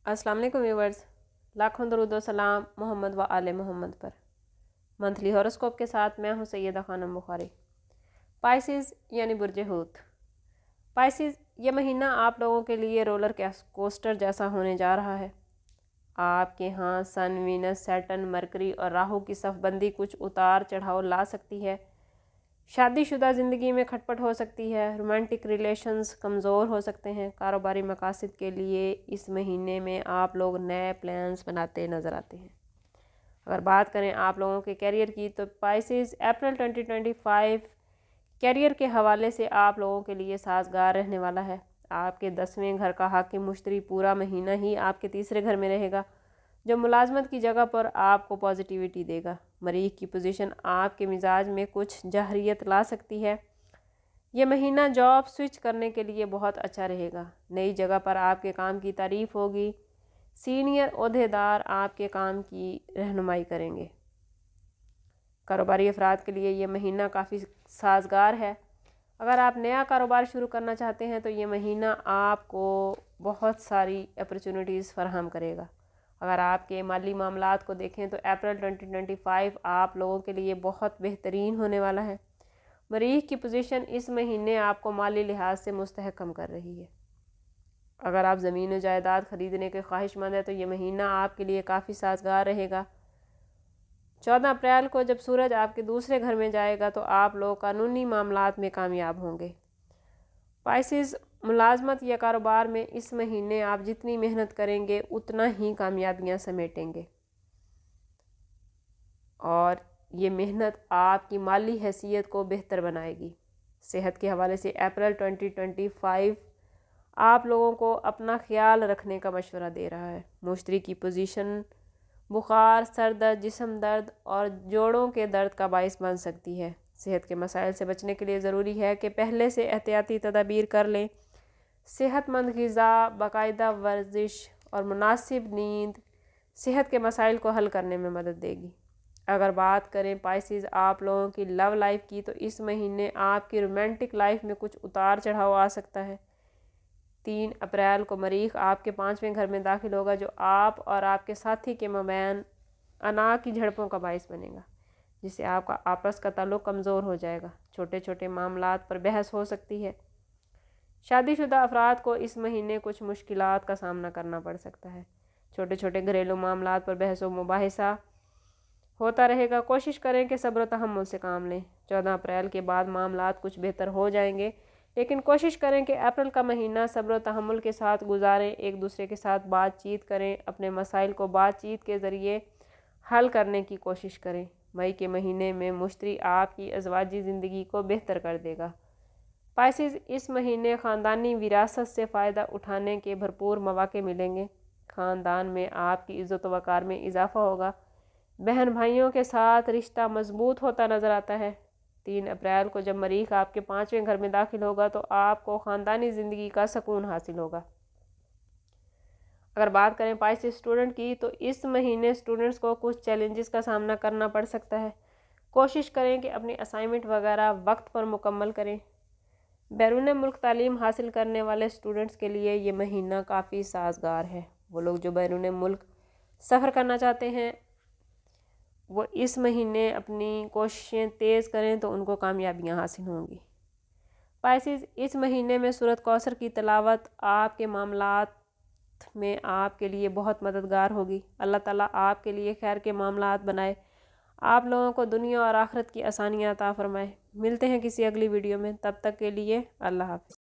अस्सलाम वालेकुम व्यूवर्स, लाखों दरूद व सलाम मोहम्मद व आले मोहम्मद पर। मंथली हॉरोस्कोप के साथ मैं हूं सैयदा खानम बुखारी। पाइसेस यानी बुर्ज हूत। पाइसेस, ये महीना आप लोगों के लिए रोलर कोस्टर जैसा होने जा रहा है। आपके यहाँ सन, वीनस, सैटर्न, मरकरी और राहु की सफबंदी कुछ उतार चढ़ाव ला सकती है। शादीशुदा ज़िंदगी में खटपट हो सकती है। रोमांटिक रिलेशंस कमज़ोर हो सकते हैं। कारोबारी मकासद के लिए इस महीने में आप लोग नए प्लान्स बनाते नज़र आते हैं। अगर बात करें आप लोगों के कैरियर की, तो पाइसेस अप्रैल 2025 कैरियर के हवाले से आप लोगों के लिए साजगार रहने वाला है। आपके 10वें घर का हाकिम मुश्तरी पूरा महीना ही आपके तीसरे घर में रहेगा, जो मुलाजमत की जगह पर आपको पॉजिटिविटी देगा। मरीख की पोजीशन आपके मिजाज में कुछ जहरियत ला सकती है। यह महीना जॉब स्विच करने के लिए बहुत अच्छा रहेगा। नई जगह पर आपके काम की तारीफ होगी। सीनियर ओहदेदार आपके काम की रहनुमाई करेंगे। कारोबारी अफराद के लिए यह महीना काफ़ी साजगार है। अगर आप नया कारोबार शुरू करना चाहते हैं तो ये महीना आपको बहुत सारी अपॉर्चुनिटीज़ फराहम करेगा। अगर आपके माली मामलात को देखें तो अप्रैल 2025 आप लोगों के लिए बहुत बेहतरीन होने वाला है। मरीख की पोजीशन इस महीने आपको माली लिहाज से मुस्तहकम कर रही है। अगर आप ज़मीन और जायदाद ख़रीदने के ख्वाहिशमंद हैं तो ये महीना आपके लिए काफ़ी साजगार रहेगा। 14 अप्रैल को जब सूरज आपके दूसरे घर में जाएगा तो आप लोग कानूनी मामलात में कामयाब होंगे। पाइसेस, मुलाजमत या कारोबार में इस महीने आप जितनी मेहनत करेंगे उतना ही कामयाबियां समेटेंगे, और ये मेहनत आपकी माली हैसियत को बेहतर बनाएगी। सेहत के हवाले से अप्रैल 2025 आप लोगों को अपना ख्याल रखने का मशवरा दे रहा है। मुश्तरी की पोजीशन बुखार, सर दर्द, जिस्म दर्द और जोड़ों के दर्द का बाइस बन सकती है। सेहत के मसाइल से बचने के लिए ज़रूरी है कि पहले से एहतियाती तदाबीर कर लें। सेहतमंद ग़िज़ा, बाकायदा वर्जिश और मुनासिब नींद सेहत के मसाइल को हल करने में मदद देगी। अगर बात करें पाइसेस आप लोगों की लव लाइफ की, तो इस महीने आपकी रोमांटिक लाइफ में कुछ उतार चढ़ाव आ सकता है। 3 अप्रैल को मरीख आपके 5वें घर में दाखिल होगा, जो आप और आपके साथी के मबैन अना की झड़पों का बाइस बनेगा, जिससे आपका आपस का ताल्लुक़ कमज़ोर हो जाएगा। छोटे छोटे मामलात पर बहस हो सकती है। शादीशुदा अफराद को इस महीने कुछ मुश्किलात का सामना करना पड़ सकता है। छोटे छोटे घरेलू मामलात पर बहस व मुबाहिसा होता रहेगा। कोशिश करें कि सब्र तहम्मुल से काम लें। 14 अप्रैल के बाद मामलात कुछ बेहतर हो जाएंगे, लेकिन कोशिश करें कि अप्रैल का महीना सब्र व तहम्मुल के साथ गुजारें। एक दूसरे के साथ बातचीत करें। अपने मसाइल को बातचीत के ज़रिए हल करने की कोशिश करें। मई के महीने में मुश्तरी आपकी अज़वाजी ज़िंदगी को बेहतर कर देगा। पाइसेस, इस महीने ख़ानदानी विरासत से फ़ायदा उठाने के भरपूर मौक़े मिलेंगे। ख़ानदान में आपकी इज़्ज़त व वक़ार में इजाफ़ा होगा। बहन भाइयों के साथ रिश्ता मजबूत होता नज़र आता है। 3 अप्रैल को जब मरीख आपके 5वें घर में दाखिल होगा तो आपको ख़ानदानी ज़िंदगी का सुकून हासिल होगा। अगर बात करें पाइसेस स्टूडेंट की, तो इस महीने स्टूडेंट्स को कुछ चैलेंजेस का सामना करना पड़ सकता है। कोशिश करें कि अपनी असाइनमेंट वगैरह वक्त पर मुकम्मल करें। बैरून मुल्क तालीम हासिल करने वाले स्टूडेंट्स के लिए ये महीना काफ़ी साजगार है। वो लोग जो बैरून मुल्क सफ़र करना चाहते हैं वो इस महीने अपनी कोशिशें तेज़ करें तो उनको कामयाबियां हासिल होंगी। पाइसेस, इस महीने में सूरत कौसर की तिलावत आपके मामलात में आपके लिए बहुत मददगार होगी। अल्लाह ताला आपके लिए खैर के मामलात बनाए, आप लोगों को दुनिया और आखिरत की आसानियां अता फरमाए। मिलते हैं किसी अगली वीडियो में, तब तक के लिए अल्लाह हाफ़िज़।